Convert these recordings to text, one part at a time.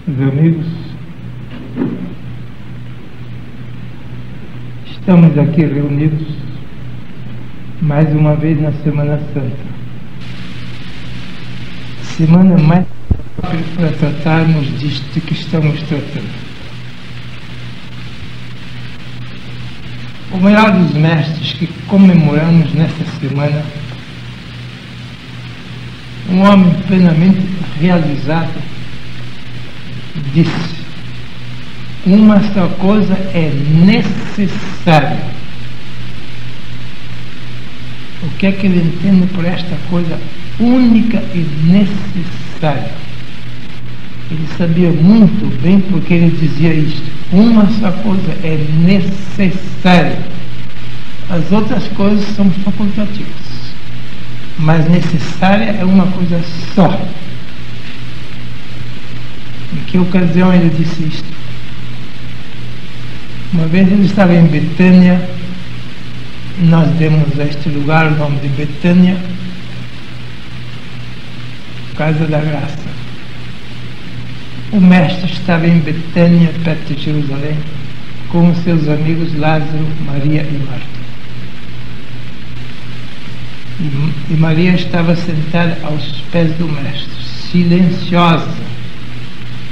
Meus amigos, estamos aqui reunidos mais uma vez na Semana Santa. Semana mais para tratarmos disto que estamos tratando. O maior dos mestres que comemoramos nesta semana, um homem plenamente realizado, disse: uma só coisa é necessária. O que é que ele entende por esta coisa única e necessária? Ele sabia muito bem porque ele dizia isto: uma só coisa é necessária. As outras coisas são facultativas, mas necessária é uma coisa só. Em que ocasião ele disse isto? Uma vez ele estava em Betânia, nós demos a este lugar o nome de Betânia, Casa da Graça. O mestre estava em Betânia, perto de Jerusalém, com os seus amigos Lázaro, Maria e Marta. E Maria estava sentada aos pés do mestre, silenciosa.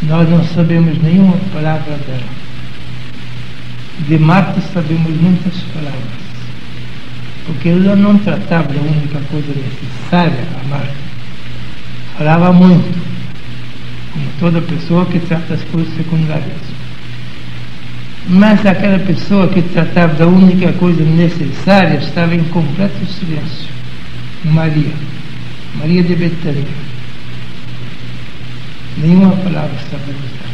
Nós não sabemos nenhuma palavra dela. De Marta sabemos muitas palavras, porque ela não tratava da única coisa necessária, a Marta. Falava muito, como toda pessoa que trata as coisas secundárias. Mas aquela pessoa que tratava da única coisa necessária estava em completo silêncio. Maria de Betânia. Nenhuma palavra sabemos dela.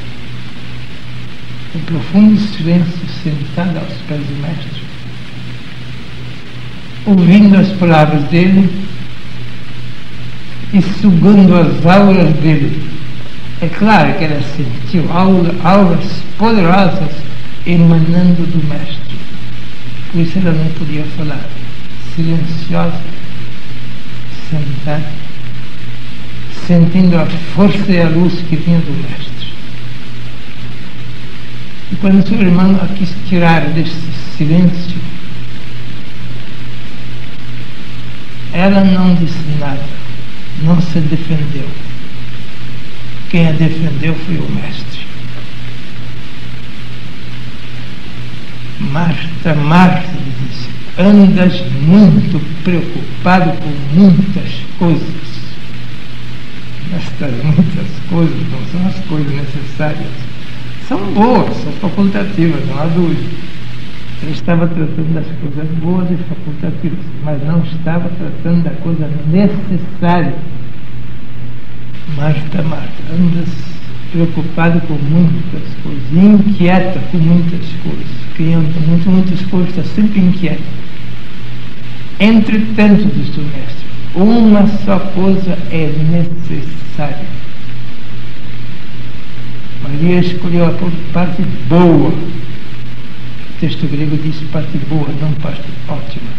Em profundo silêncio, sentada aos pés do mestre, ouvindo as palavras dele e sugando as auras dele. É claro que ela sentiu auras poderosas emanando do mestre. Por isso ela não podia falar. Silenciosa, sentada, sentindo a força e a luz que vinha do mestre. E quando o seu irmão a quis tirar desse silêncio, ela não disse nada, não se defendeu. Quem a defendeu foi o mestre. Marta, Marta, ele disse, andas muito preocupado com muitas coisas. Estas muitas coisas não são as coisas necessárias. São boas, são facultativas, não há dúvida. Ele estava tratando das coisas boas e facultativas, mas não estava tratando da coisa necessária. Marta, Marta, andas preocupado com muitas coisas, inquieta com muitas coisas. Quem anda com muitas coisas está sempre inquieto. Entretanto, diz o mestre, uma só coisa é necessária. Maria escolheu a parte boa. O texto grego diz parte boa, não parte ótima.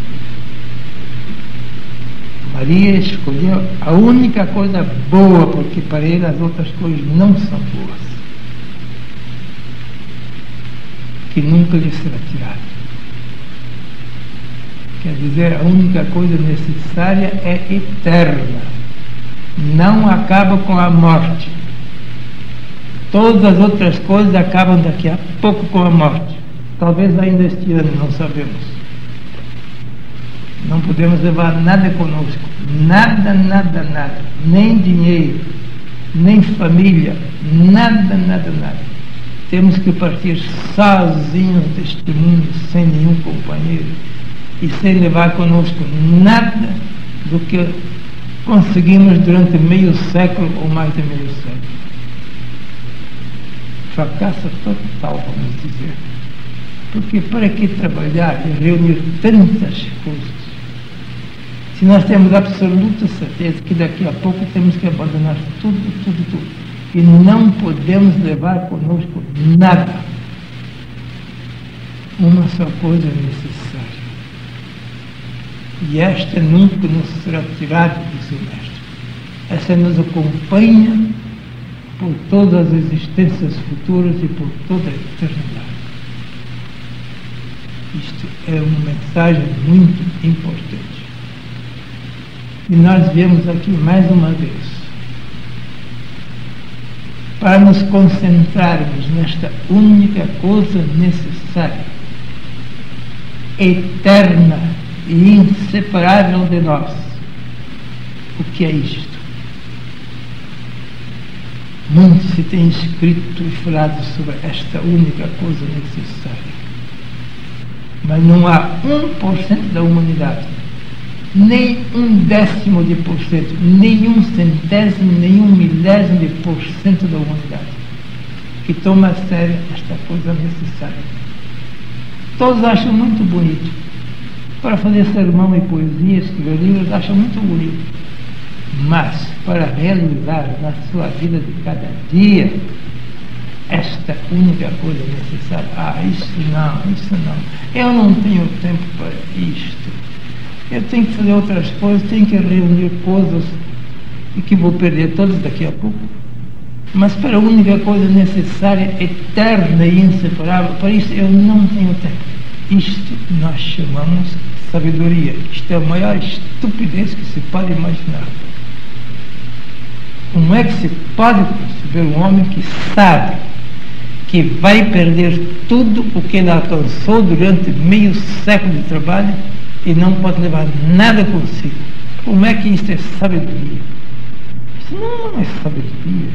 Maria escolheu a única coisa boa, porque para ele as outras coisas não são boas, que nunca lhe será tirada. Quer dizer, a única coisa necessária é eterna, não acaba com a morte. Todas as outras coisas acabam daqui a pouco com a morte, talvez ainda este ano, não sabemos. Não podemos levar nada conosco, nada, nada, nada, nem dinheiro, nem família, nada, nada, nada. Temos que partir sozinhos deste mundo, sem nenhum companheiro, e sem levar conosco nada do que conseguimos durante meio século ou mais de meio século. Fracasso total, vamos dizer. Porque para que trabalhar e reunir tantas coisas, se nós temos absoluta certeza que daqui a pouco temos que abandonar tudo, e não podemos levar conosco nada? Uma só coisa é necessária, e esta nunca nos será tirada, diz o mestre. Essa nos acompanha por todas as existências futuras e por toda a eternidade. Isto é uma mensagem muito importante. E nós viemos aqui mais uma vez para nos concentrarmos nesta única coisa necessária, eterna e inseparável de nós. O que é isto? Muito se tem escrito e falado sobre esta única coisa necessária, mas não há 1% da humanidade, nem 0,1%, nem 1/100, nem 1/1000% da humanidade que toma a sério esta coisa necessária. Todos acham muito bonito. Para fazer sermão e poesia, escrever livros, acham muito bonito. Mas, para realizar na sua vida de cada dia esta única coisa necessária, isso não. Eu não tenho tempo para isto. Eu tenho que fazer outras coisas, tenho que reunir coisas e que vou perder todas daqui a pouco. Mas para a única coisa necessária, eterna e inseparável, para isso eu não tenho tempo. Isto nós chamamos de sabedoria. Isto é a maior estupidez que se pode imaginar. Como é que se pode perceber um homem que sabe que vai perder tudo o que ele alcançou durante meio século de trabalho e não pode levar nada consigo? Como é que isto é sabedoria? Isso não é sabedoria.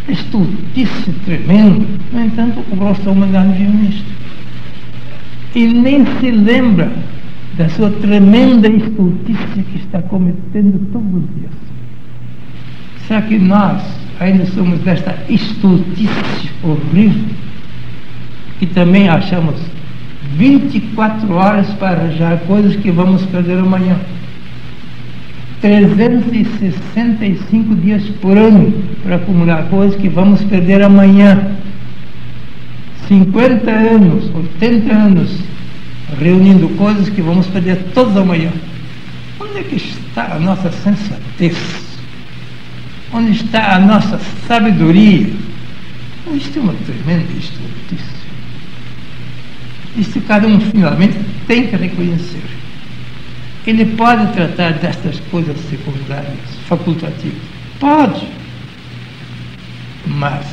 É estultice tremendo. No entanto, o grosso da humanidade vive nisto. E nem se lembra da sua tremenda estultice que está cometendo todos os dias. Será que nós ainda somos desta estultice horrível, que também achamos 24 horas para arranjar coisas que vamos perder amanhã? 365 dias por ano para acumular coisas que vamos perder amanhã. 50 anos, 80 anos reunindo coisas que vamos perder todos amanhã. Onde é que está a nossa sensatez? Onde está a nossa sabedoria? Isto é uma tremenda estultice. Isto cada um finalmente tem que reconhecer. Ele pode tratar destas coisas secundárias, facultativas. Pode. Mas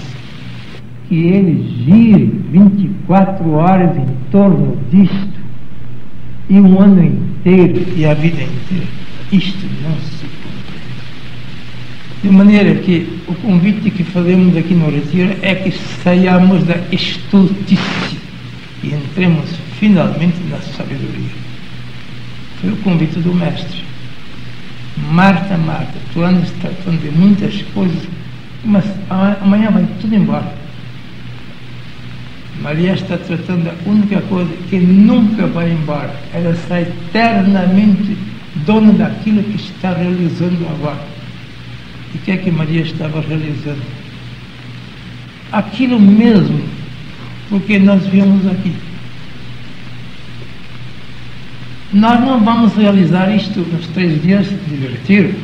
que ele gire 24 horas em torno disto, e um ano inteiro, e a vida inteira, isto não se compreende. De maneira que o convite que fazemos aqui no retiro é que saiamos da estultice e entremos finalmente na sabedoria. Foi o convite do Mestre. Marta, Marta, tu andas tratando de muitas coisas, mas amanhã vai tudo embora. Maria está tratando da única coisa que nunca vai embora. Ela está eternamente dona daquilo que está realizando agora. E o que é que Maria estava realizando? Aquilo mesmo, porque nós viemos aqui. Nós não vamos realizar isto nos 3 dias de retiro.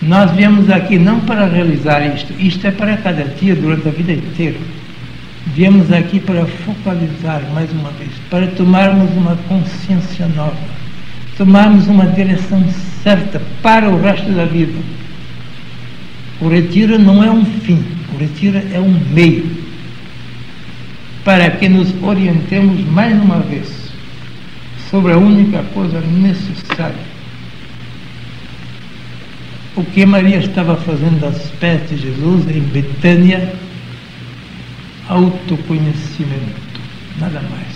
Nós viemos aqui não para realizar isto. Isto é para cada dia, durante a vida inteira. Viemos aqui para focalizar mais uma vez, para tomarmos uma consciência nova, tomarmos uma direção certa para o resto da vida. O retiro não é um fim, o retiro é um meio, para que nos orientemos mais uma vez sobre a única coisa necessária. O que Maria estava fazendo aos pés de Jesus em Betânia? Autoconhecimento, nada mais.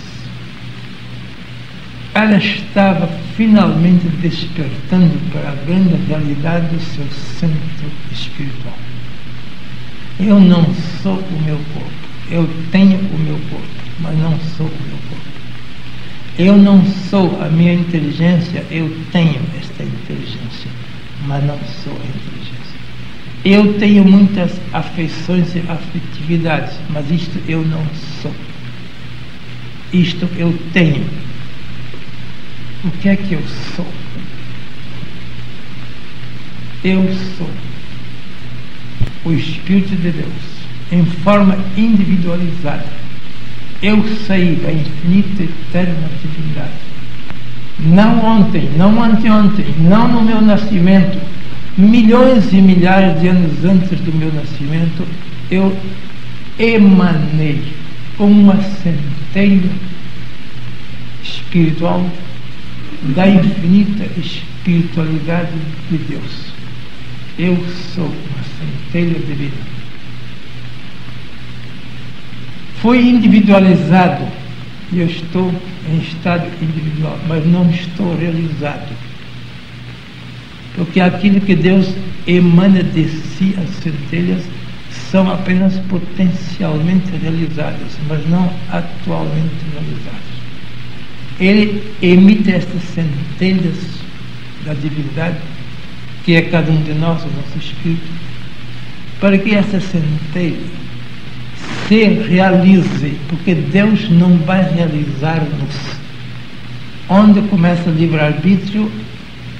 Ela estava finalmente despertando para a grande realidade do seu centro espiritual. Eu não sou o meu corpo. Eu tenho o meu corpo, mas não sou o meu corpo. Eu não sou a minha inteligência, eu tenho esta inteligência, mas não sou a inteligência. Eu tenho muitas afeições e afetividades, mas isto eu não sou. Isto eu tenho. O que é que eu sou? Eu sou o Espírito de Deus em forma individualizada. Eu saí da infinita e eterna divindade. Não ontem, não anteontem, não no meu nascimento, milhões e milhares de anos antes do meu nascimento, eu emanei como uma centelha espiritual da infinita espiritualidade de Deus. Eu sou uma centelha divina. Fui individualizado e eu estou em estado individual, mas não estou realizado. Porque aquilo que Deus emana de si, as centelhas, são apenas potencialmente realizadas, mas não atualmente realizadas. Ele emite estas centelhas da divindade, que é cada um de nós, o nosso espírito, para que essa centelha se realize, porque Deus não vai realizar-nos. Onde começa o livre-arbítrio,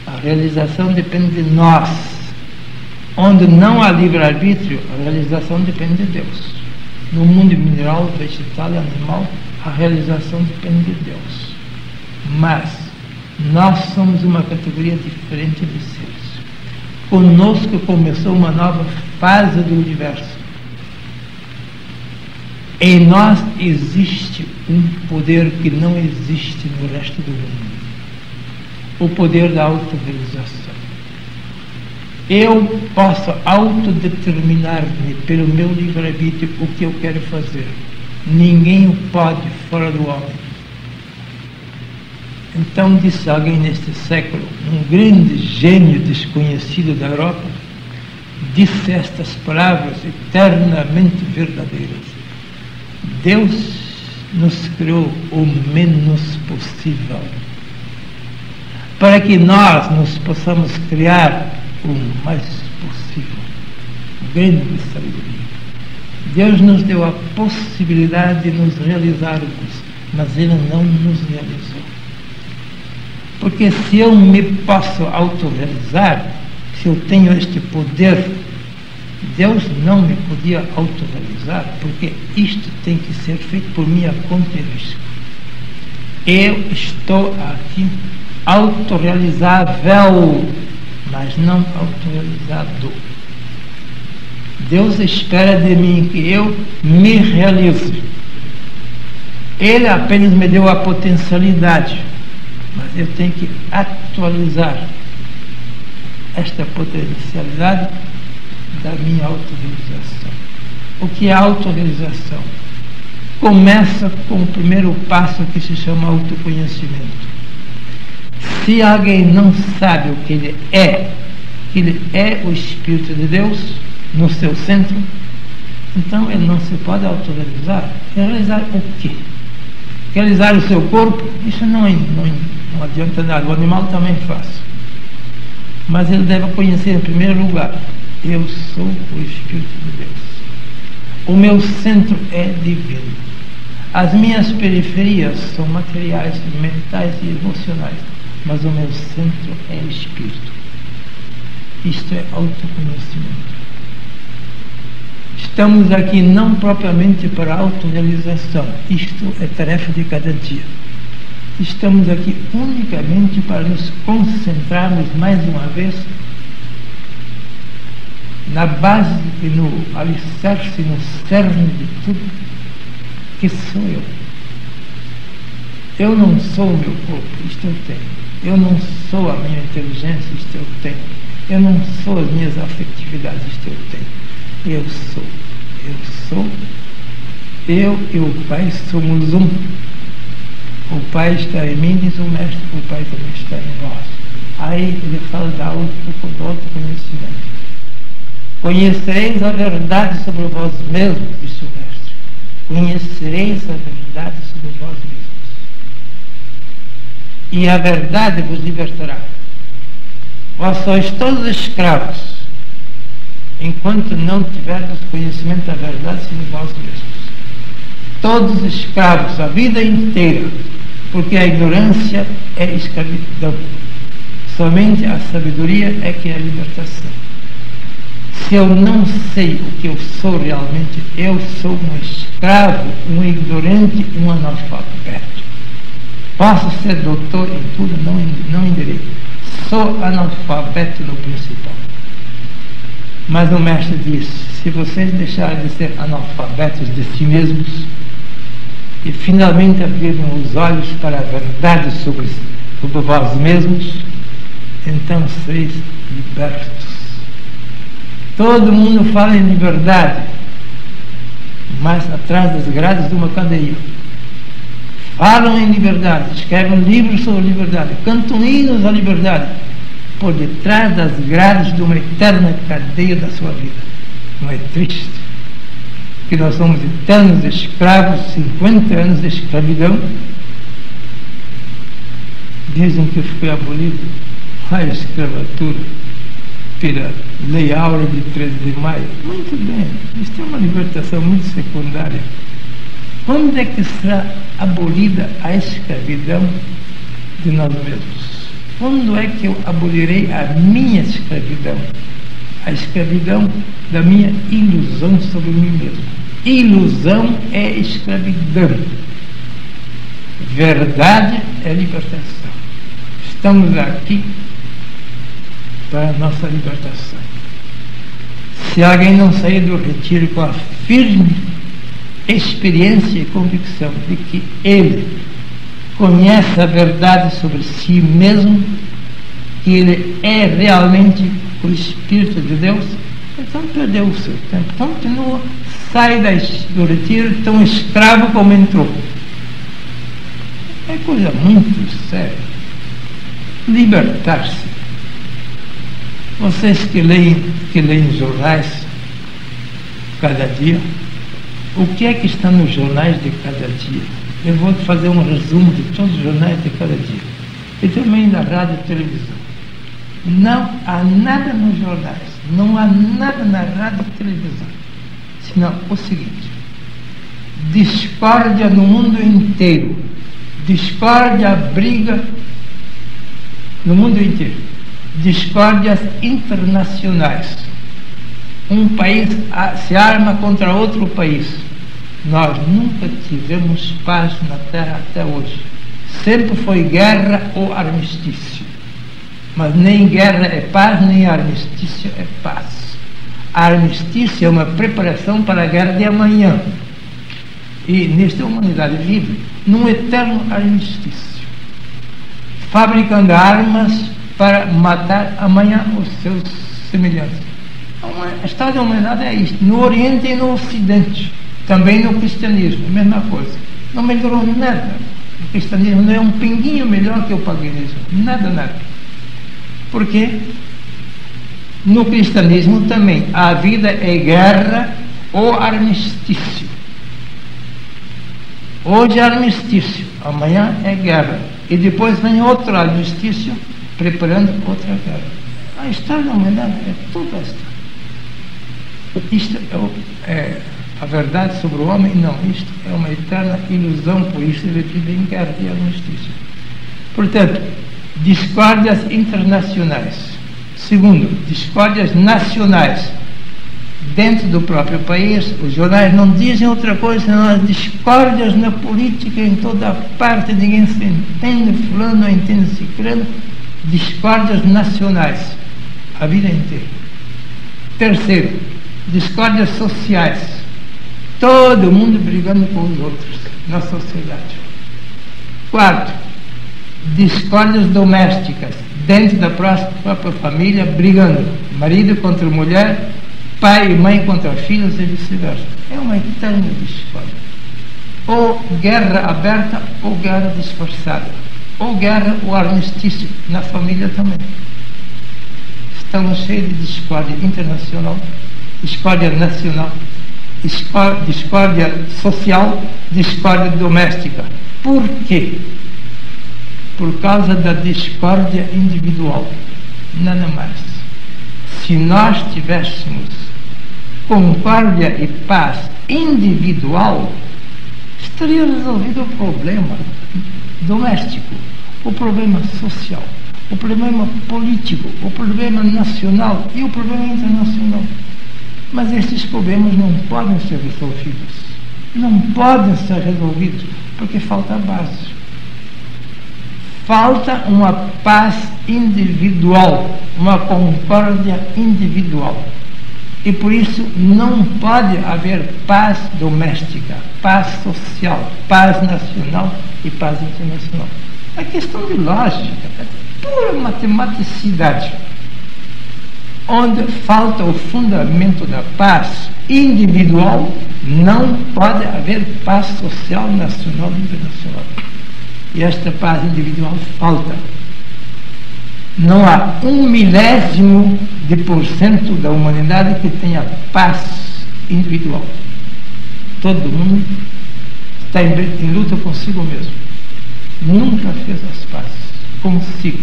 a realização depende de nós. Onde não há livre-arbítrio, a realização depende de Deus. No mundo mineral, vegetal e animal, a realização depende de Deus. Mas nós somos uma categoria diferente de seres. Conosco começou uma nova fase do universo. Em nós existe um poder que não existe no resto do mundo. O poder da autorrealização. Eu posso autodeterminar-me pelo meu livre-arbítrio o que eu quero fazer. Ninguém o pode fora do homem. Então, disse alguém neste século, um grande gênio desconhecido da Europa, disse estas palavras eternamente verdadeiras: Deus nos criou o menos possível, para que nós nos possamos criar o mais possível. Grande sabedoria. Deus nos deu a possibilidade de nos realizarmos, mas Ele não nos realizou. Porque se eu me posso autorrealizar, se eu tenho este poder, Deus não me podia autorrealizar, porque isto tem que ser feito por minha conta e risco. Eu estou aqui autorrealizável, mas não autorrealizado. Deus espera de mim que eu me realize. Ele apenas me deu a potencialidade, mas eu tenho que atualizar esta potencialidade da minha autorrealização. O que é autorrealização? Começa com o primeiro passo, que se chama autoconhecimento. Se alguém não sabe o que ele é o Espírito de Deus no seu centro, então ele não se pode autorrealizar. Realizar o quê? Realizar o seu corpo? Isso não adianta nada. O animal também faz. Mas ele deve conhecer, em primeiro lugar, eu sou o Espírito de Deus. O meu centro é divino. As minhas periferias são materiais, mentais e emocionais, mas o meu centro é Espírito. Isto é autoconhecimento. Estamos aqui não propriamente para a autorrealização. Isto é tarefa de cada dia. Estamos aqui unicamente para nos concentrarmos mais uma vez na base e no alicerce, no cerne de tudo, que sou eu. Eu não sou o meu corpo, isto eu tenho. Eu não sou a minha inteligência, isto eu tenho. Eu não sou as minhas afetividades, isto eu tenho. Eu sou. Eu e o Pai somos um. O Pai está em mim, diz o Mestre, o Pai também está em vós. Aí ele fala do autoconhecimento. Conhecereis a verdade sobre vós mesmos, disse o Mestre. Conhecereis a verdade sobre vós mesmos. E a verdade vos libertará. Vós sois todos escravos, enquanto não tiverdes conhecimento da verdade sobre vós mesmos. Todos escravos a vida inteira, porque a ignorância é escravidão. Somente a sabedoria é que é a libertação. Se eu não sei o que eu sou realmente, eu sou um escravo, um ignorante, um analfabeto. Posso ser doutor em tudo, não em direito. Sou analfabeto no principal. Mas o mestre diz, se vocês deixarem de ser analfabetos de si mesmos e finalmente abrirem os olhos para a verdade sobre vós mesmos, então sereis libertos. Todo mundo fala em liberdade, mas atrás das grades de uma cadeia. Falam em liberdade, escrevem livros sobre liberdade, cantam hinos à liberdade, por detrás das grades de uma eterna cadeia da sua vida. Não é triste que nós somos eternos escravos, 50 anos de escravidão? Dizem que foi abolido a escravatura pela Lei Áurea de 13 de maio. Muito bem, isso é uma libertação muito secundária. Quando é que será abolida a escravidão de nós mesmos? Quando é que eu abolirei a minha escravidão? A escravidão da minha ilusão sobre mim mesmo. Ilusão é escravidão. Verdade é libertação. Estamos aqui para a nossa libertação. Se alguém não sair do retiro com a firme experiência e convicção de que ele conhece a verdade sobre si mesmo, que ele é realmente o Espírito de Deus, então perdeu o seu tempo. Continua, sai do retiro tão escravo como entrou. É coisa muito séria. Libertar-se. Vocês que leem jornais cada dia, o que é que está nos jornais de cada dia? Eu vou fazer um resumo de todos os jornais de cada dia. E também na rádio e televisão. Não há nada nos jornais, não há nada na rádio e televisão, senão o seguinte: discórdia no mundo inteiro, discórdia, briga no mundo inteiro, discórdias internacionais. Um país se arma contra outro país. Nós nunca tivemos paz na Terra até hoje. Sempre foi guerra ou armistício. Mas nem guerra é paz, nem armistício é paz. Armistício é uma preparação para a guerra de amanhã. E nesta humanidade vive num eterno armistício, fabricando armas para matar amanhã os seus semelhantes. A história da humanidade é isto. No Oriente e no Ocidente, também no cristianismo, a mesma coisa. Não melhorou nada. O cristianismo não é um pinguinho melhor que o paganismo. Nada. Porque no cristianismo também a vida é guerra ou armistício. Hoje é armistício, amanhã é guerra. E depois vem outro armistício preparando outra guerra. A história da humanidade é toda esta. Isto é a verdade sobre o homem? Não, isto é uma eterna ilusão, por isso ele vive em guerra e armistício. Portanto, discórdias internacionais. Segundo, discórdias nacionais. Dentro do próprio país, os jornais não dizem outra coisa senão as discórdias na política em toda a parte, ninguém se entende, fulano não entende ciclano. Discórdias nacionais, a vida inteira. Terceiro, discórdias sociais. Todo mundo brigando com os outros na sociedade. Quarto, discórdias domésticas, dentro da própria família, brigando. Marido contra mulher, pai e mãe contra filhos e vice-versa. É uma eterna discórdia. Ou guerra aberta ou guerra disfarçada. Ou guerra ou armistício na família também. Estamos cheios de discórdia internacional, discórdia nacional, discórdia social, discórdia doméstica. Por quê? Por causa da discórdia individual. Nada mais. Se nós tivéssemos concórdia e paz individual, estaria resolvido o problema doméstico, o problema social, o problema político, o problema nacional e o problema internacional. Mas esses problemas não podem ser resolvidos. Não podem ser resolvidos porque falta a base. Falta uma paz individual, uma concórdia individual. E por isso não pode haver paz doméstica, paz social, paz nacional e paz internacional. É questão de lógica, é pura matematicidade. Onde falta o fundamento da paz individual, não pode haver paz social, nacional e internacional. E esta paz individual falta. Não há 0,01% da humanidade que tenha paz individual. Todo mundo está em luta consigo mesmo. Nunca fez as pazes consigo.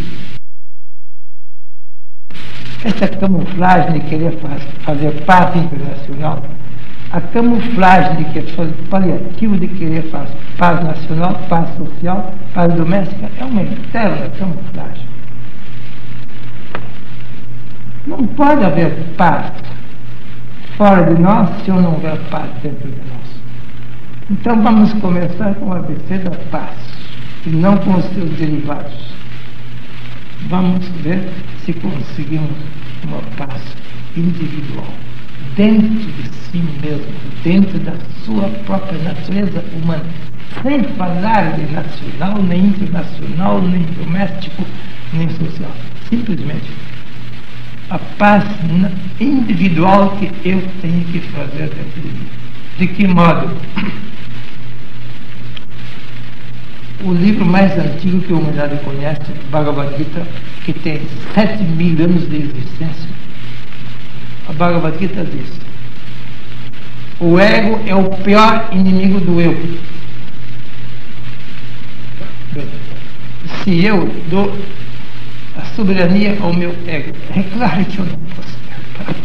Esta camuflagem de querer fazer paz internacional, a camuflagem de que paliativo de querer fazer paz nacional, paz social, paz doméstica, é uma eterna camuflagem. Não pode haver paz fora de nós se não houver paz dentro de nós. Então vamos começar com o ABC da paz e não com os seus derivados. Vamos ver se conseguimos uma paz individual, dentro de si mesmo, dentro da sua própria natureza humana, sem falar de nacional, nem internacional, nem doméstico, nem social. Simplesmente a paz individual que eu tenho que fazer dentro de mim. De que modo? O livro mais antigo que a humanidade conhece, Bhagavad Gita, que tem 7.000 anos de existência, a Bhagavad Gita diz: o ego é o pior inimigo do eu. Bem, se eu dou a soberania ao meu ego, é claro que eu não posso ter,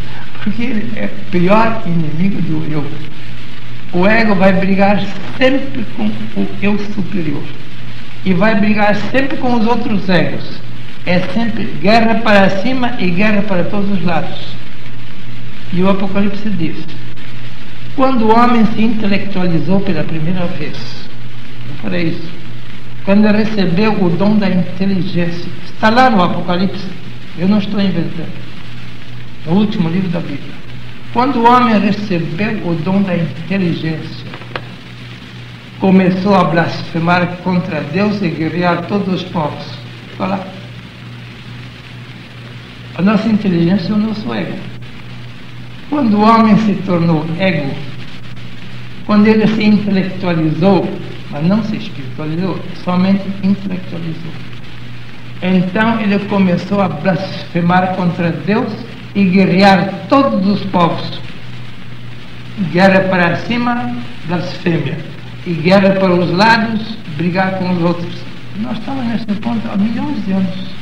porque ele é o pior inimigo do eu. O ego vai brigar sempre com o eu superior e vai brigar sempre com os outros egos. É sempre guerra para cima e guerra para todos os lados. E o Apocalipse diz: quando o homem se intelectualizou pela primeira vez, para isso, quando recebeu o dom da inteligência, está lá no Apocalipse, eu não estou inventando, no último livro da Bíblia. Quando o homem recebeu o dom da inteligência, começou a blasfemar contra Deus e guerrear todos os povos. Está lá. A nossa inteligência é o nosso ego. Quando o homem se tornou ego, quando ele se intelectualizou, mas não se espiritualizou, somente intelectualizou, então ele começou a blasfemar contra Deus e guerrear todos os povos. Guerra para cima, blasfêmia, e guerra para os lados, brigar com os outros. Nós estamos nesse ponto há milhões de anos.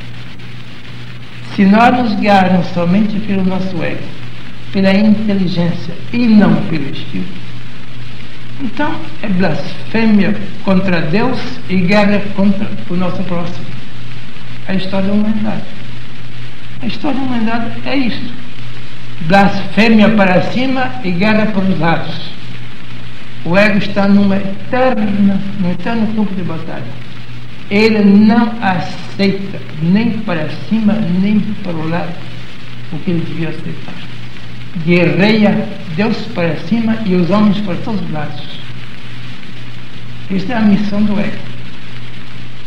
Se nós nos guiarmos somente pelo nosso ego, pela inteligência e não pelo espírito, então é blasfêmia contra Deus e guerra contra o nosso próximo. A história da humanidade. A história da humanidade é isto: blasfêmia para cima e guerra para os lados. O ego está num eterno campo de batalha. Ele não aceita nem para cima nem para o lado o que ele devia aceitar. Guerreia Deus para cima e os homens para todos os lados. Esta é a missão do ego.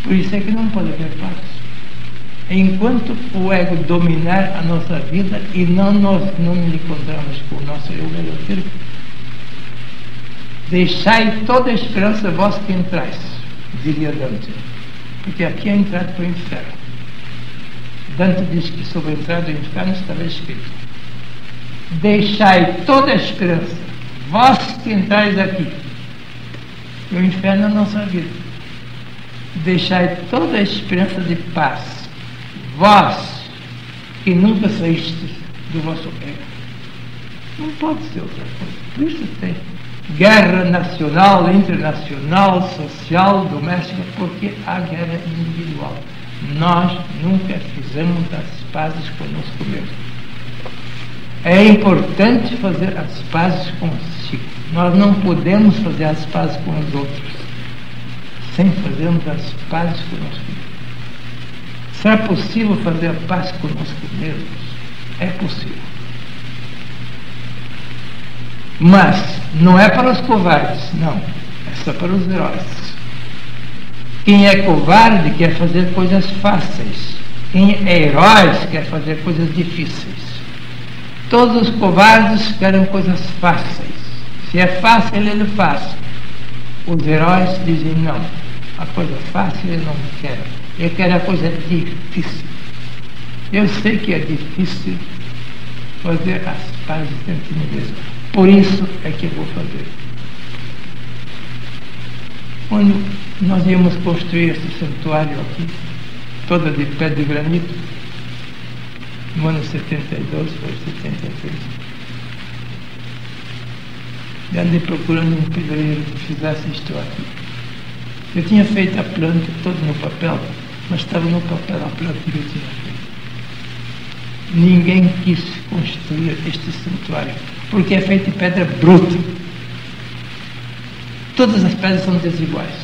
Por isso é que não pode haver paz. Enquanto o ego dominar a nossa vida e nós não nos encontramos com o nosso eu verdadeiro, deixai toda a esperança vós que entrais, diria Dante, porque aqui é a entrada para o inferno. Dante diz que sobre a entrada do inferno estava escrito: deixai toda a esperança vós que entrais aqui. E o inferno é a nossa vida. Deixai toda a esperança de paz vós que nunca saíste do vosso ego. Não pode ser outra coisa. Por isso tem guerra nacional, internacional, social, doméstica, porque há guerra individual. Nós nunca fizemos as pazes conosco mesmo. É importante fazer as pazes consigo. Nós não podemos fazer as pazes com os outros sem fazermos as pazes conosco mesmos. Será possível fazer a paz conosco mesmos? É possível. Mas não é para os covardes, não. É só para os heróis. Quem é covarde quer fazer coisas fáceis. Quem é herói quer fazer coisas difíceis. Todos os covardes querem coisas fáceis. Se é fácil, ele faz. Os heróis dizem não. A coisa fácil ele não quer. Ele quer a coisa difícil. Eu sei que é difícil fazer as pazes dentro de mim mesmo. Por isso é que eu vou fazer. Quando nós íamos construir esse santuário aqui, toda de pedra de granito, no ano 72, foi 73, eu andei procurando um pedreiro que fizesse isto aqui. Eu tinha feito a planta toda no papel, mas estava no papel a planta que eu tinha feito. Ninguém quis construir este santuário, porque é feito de pedra bruta. Todas as pedras são desiguais.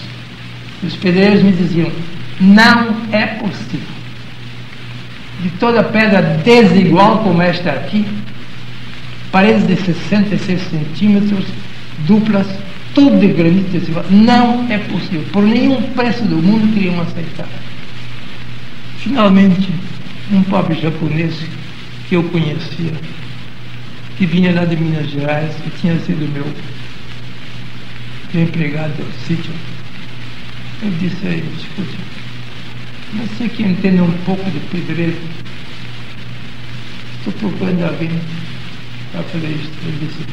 Os pedreiros me diziam, não é possível. De toda pedra desigual como esta aqui, paredes de 66 centímetros, duplas, tudo de granito desigual, não é possível. Por nenhum preço do mundo queriam aceitar. Finalmente, um pobre japonês que eu conhecia, que vinha lá de Minas Gerais, que tinha sido meu empregado do sítio, eu disse a ele, escute, você que entende um pouco de pedreiro, estou procurando alguém para fazer isto. Ele disse,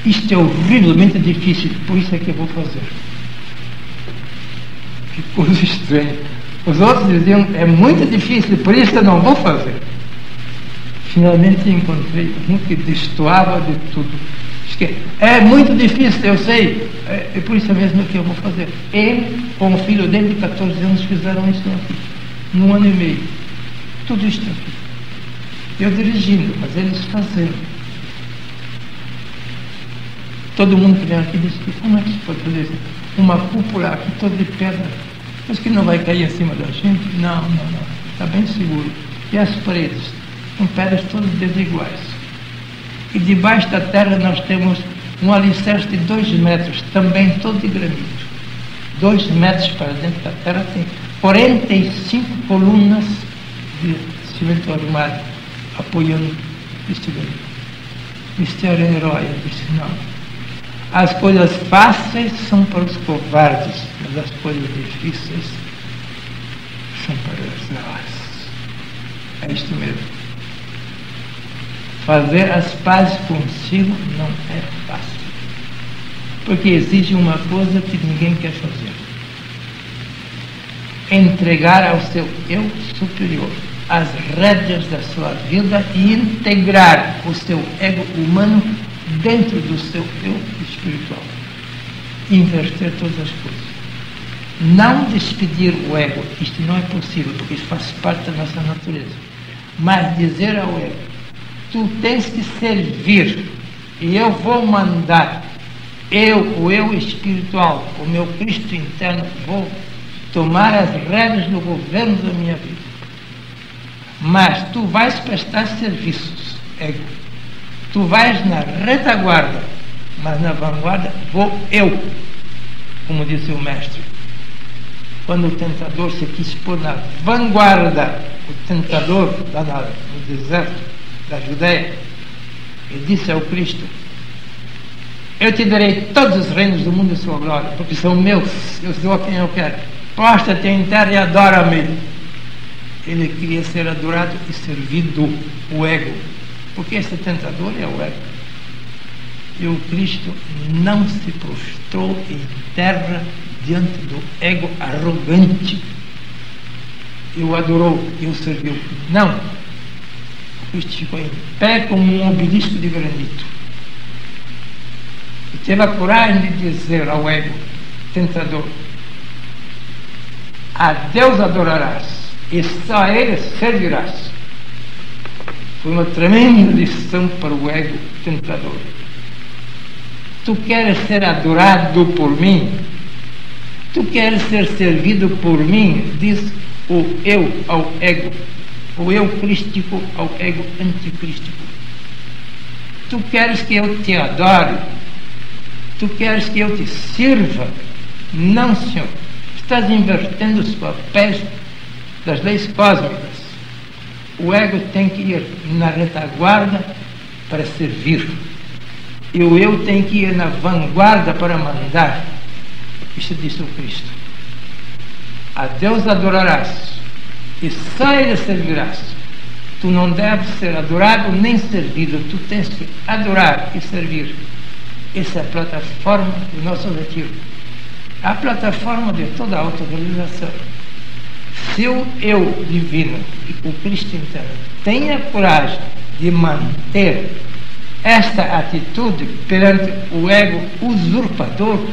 isto é horrivelmente difícil, por isso é que eu vou fazer. Que coisa estranha. Os outros diziam, é muito difícil, por isso eu não vou fazer. Finalmente encontrei um que destoava de tudo. É muito difícil, eu sei, é por isso mesmo que eu vou fazer. Ele, com o filho dele de 14 anos, fizeram isso aqui, num ano e meio. Tudo isto aqui. Eu dirigindo, mas eles fazendo. Todo mundo que vem aqui diz que como é que se pode fazer isso? Uma cúpula aqui toda de pedra, mas que não vai cair em cima da gente? Não, está bem seguro. E as paredes, com pedras todas desiguais. E debaixo da terra nós temos um alicerce de 2 metros, também todo de granito. 2 metros para dentro da terra tem 45 colunas de cimento armado apoiando este granito. Este era herói. Eu disse, não. As coisas fáceis são para os covardes, mas as coisas difíceis são para os heróis. É isto mesmo. Fazer as pazes consigo não é fácil, porque exige uma coisa que ninguém quer fazer: entregar ao seu eu superior as rédeas da sua vida e integrar o seu ego humano dentro do seu eu espiritual. Inverter todas as coisas. Não despedir o ego, isto não é possível, porque isso faz parte da nossa natureza. Mas dizer ao ego, tu tens que servir, e eu vou mandar. O eu espiritual, o meu Cristo interno, vou tomar as rédeas do governo da minha vida. Mas tu vais prestar serviços, ego. Tu vais na retaguarda, mas na vanguarda vou eu, como disse o mestre. Quando o tentador se quis pôr na vanguarda, o tentador lá no deserto da Judéia, ele disse ao Cristo, eu te darei todos os reinos do mundo e sua glória, porque são meus, eu dou a quem eu quero. Prostra-te em terra e adora-me. Ele queria ser adorado e servido, o ego, porque esse tentador é o ego. E o Cristo não se prostrou em terra diante do ego arrogante e o adorou e o serviu. Não. O Cristo ficou em pé como um obelisco de granito. E teve a coragem de dizer ao ego tentador, a Deus adorarás e só a Ele servirás. Foi uma tremenda lição para o ego tentador. Tu queres ser adorado por mim? Tu queres ser servido por mim? Diz o eu ao ego, o eu crístico ao ego anticrístico. Tu queres que eu te adore? Tu queres que eu te sirva? Não, senhor. Estás invertendo os papéis das leis cósmicas. O ego tem que ir na retaguarda para servir. E o eu tem que ir na vanguarda para mandar. Isso disse o Cristo. A Deus adorarás e só Ele servirás. Tu não deves ser adorado nem servido. Tu tens que adorar e servir. Essa é a plataforma do nosso retiro. A plataforma de toda a autorrealização. Se o eu divino, o Cristo interno, tem a coragem de manter esta atitude perante o ego usurpador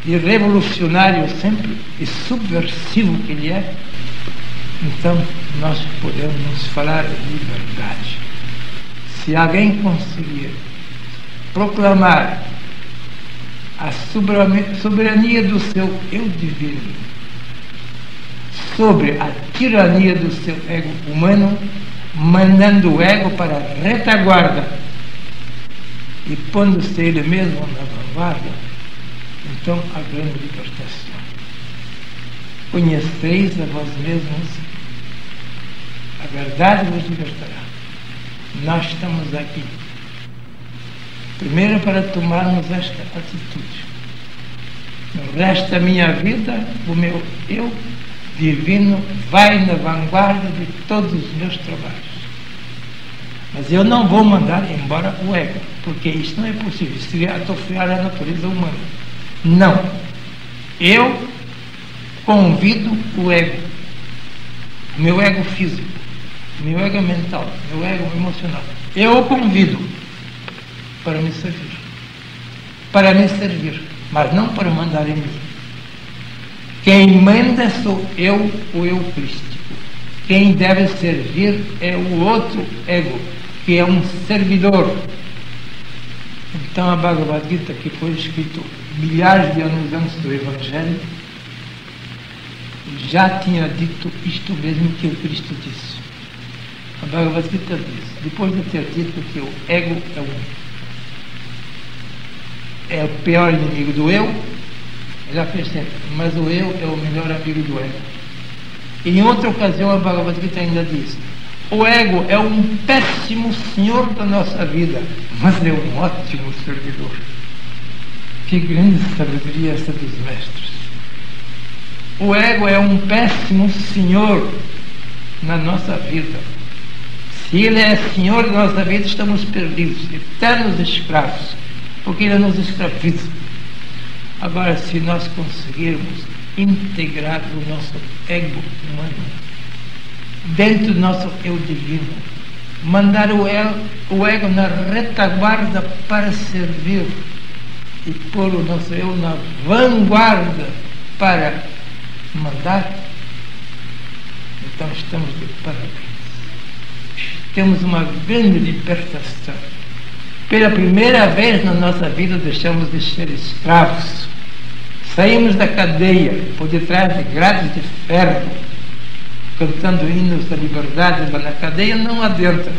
e revolucionário sempre e subversivo que ele é, então nós podemos falar de liberdade. Se alguém conseguir proclamar a soberania do seu eu divino sobre a tirania do seu ego humano, mandando o ego para a retaguarda e pondo-se ele mesmo na vanguarda, então a grande libertação. Conheceis a vós mesmos, a verdade vos libertará. Nós estamos aqui primeiro para tomarmos esta atitude. No resto da minha vida, o meu eu divino vai na vanguarda de todos os meus trabalhos. Mas eu não vou mandar embora o ego, porque isso não é possível. Seria atrofiar a natureza humana. Não. Eu convido o ego, meu ego físico, meu ego mental, meu ego emocional. Eu o convido para me servir. Para me servir, mas não para mandar em mim. Quem manda sou eu, o eu crístico. Quem deve servir é o outro ego, que é um servidor. Então a Bhagavad Gita, que foi escrito milhares de anos antes do Evangelho, já tinha dito isto mesmo que o Cristo disse. A Bhagavad Gita diz, depois de ter dito que o ego é o pior inimigo do eu, já fez sempre, mas o eu é o melhor amigo do ego. E em outra ocasião a Bhagavad Gita ainda diz, o ego é um péssimo senhor da nossa vida, mas é um ótimo servidor. Que grande sabedoria essa dos mestres. O ego é um péssimo senhor na nossa vida. Se ele é senhor da nossa vida, estamos perdidos, eternos escravos, porque ele nos escraviza. Agora, se nós conseguirmos integrar o nosso ego humano dentro do nosso eu divino, mandar o ego na retaguarda para servir e pôr o nosso eu na vanguarda para mandar, então estamos de parabéns. Temos uma grande libertação. Pela primeira vez na nossa vida deixamos de ser escravos. Saímos da cadeia por detrás de grades de ferro, cantando hinos da liberdade, mas na cadeia não adianta.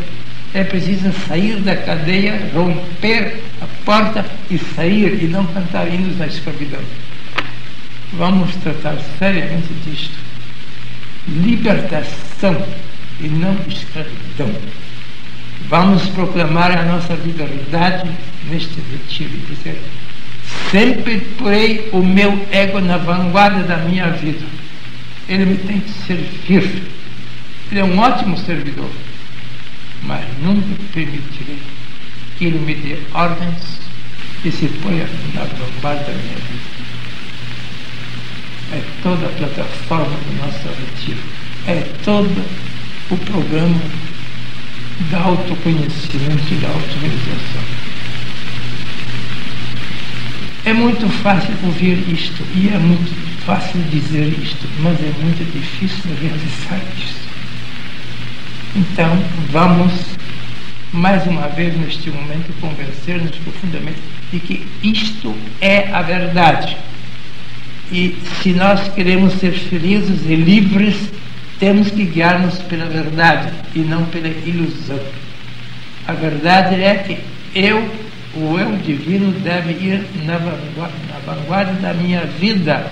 É preciso sair da cadeia, romper a porta e sair, e não cantar hinos da escravidão. Vamos tratar seriamente disto. Libertação e não escravidão. Vamos proclamar a nossa liberdade neste retiro e dizer: sempre porei o meu ego na vanguarda da minha vida. Ele me tem que servir. Ele é um ótimo servidor, mas nunca permitirei que ele me dê ordens e se ponha na vanguarda da minha vida. É toda a plataforma do nosso retiro. É todo o programa da autoconhecimento e da autorrealização. É muito fácil ouvir isto e é muito fácil dizer isto, mas é muito difícil realizar isto. Então, vamos, mais uma vez, neste momento, convencer-nos profundamente de que isto é a verdade. E se nós queremos ser felizes e livres, temos que guiar-nos pela verdade e não pela ilusão. A verdade é que o eu divino deve ir na vanguarda da minha vida,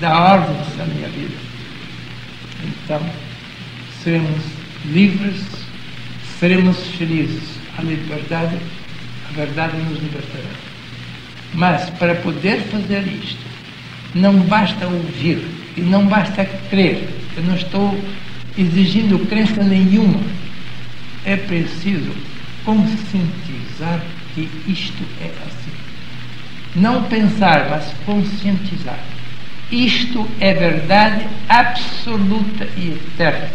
da ordem da minha vida. Então, seremos livres, seremos felizes. A verdade nos libertará. Mas, para poder fazer isto, não basta ouvir e não basta crer. Eu não estou exigindo crença nenhuma. É preciso conscientizar que isto é assim. Não pensar, mas conscientizar. Isto é verdade absoluta e eterna,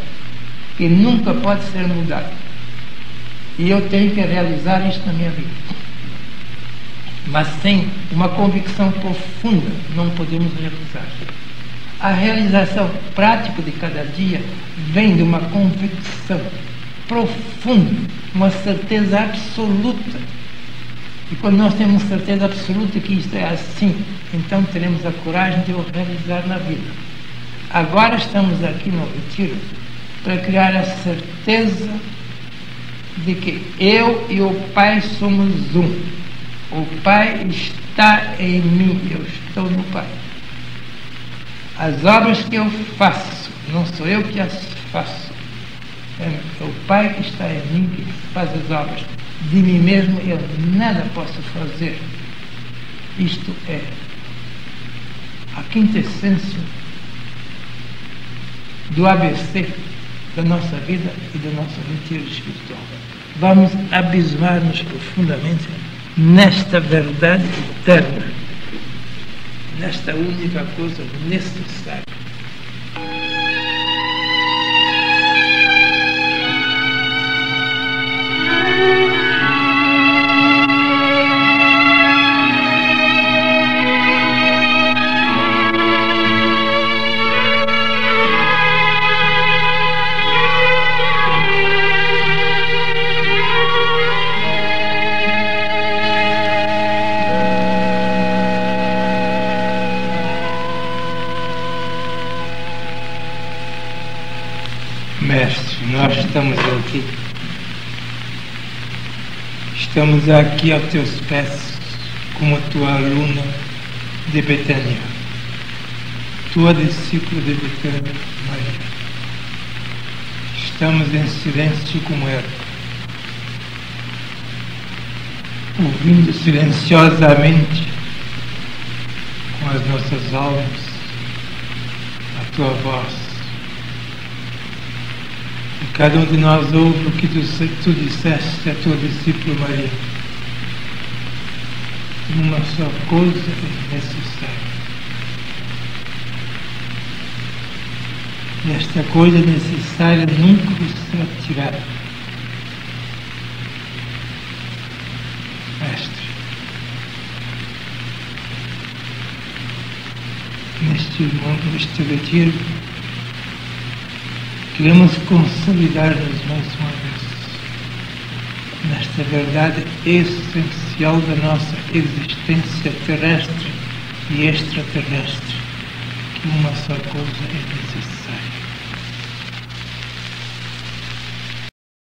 que nunca pode ser mudada. E eu tenho que realizar isto na minha vida. Mas sem uma convicção profunda, não podemos realizar. A realização prática de cada dia vem de uma convicção profunda, uma certeza absoluta. E quando nós temos certeza absoluta que isto é assim, então teremos a coragem de o realizar na vida. Agora estamos aqui no retiro para criar a certeza de que eu e o Pai somos um. O Pai está em mim, eu estou no Pai. As obras que eu faço, não sou eu que as faço. É o Pai que está em mim que faz as obras. De mim mesmo eu nada posso fazer. Isto é a quintessência do ABC da nossa vida e do nosso retiro espiritual. Vamos abismar-nos profundamente nesta verdade eterna, nesta única coisa necessária. Mestre, nós estamos aqui aos teus pés como tua aluna de Betânia, tua discípula de Betânia, Maria. Estamos em silêncio como ela, ouvindo silenciosamente com as nossas almas a tua voz. Cada um de nós ouve o que tu disseste à tua discípula Maria. Uma só coisa é necessária. E esta coisa necessária nunca vos será tirada. Mestre, neste retiro, queremos consolidar-nos mais uma vez nesta verdade essencial da nossa existência terrestre e extraterrestre, que uma só coisa é necessária.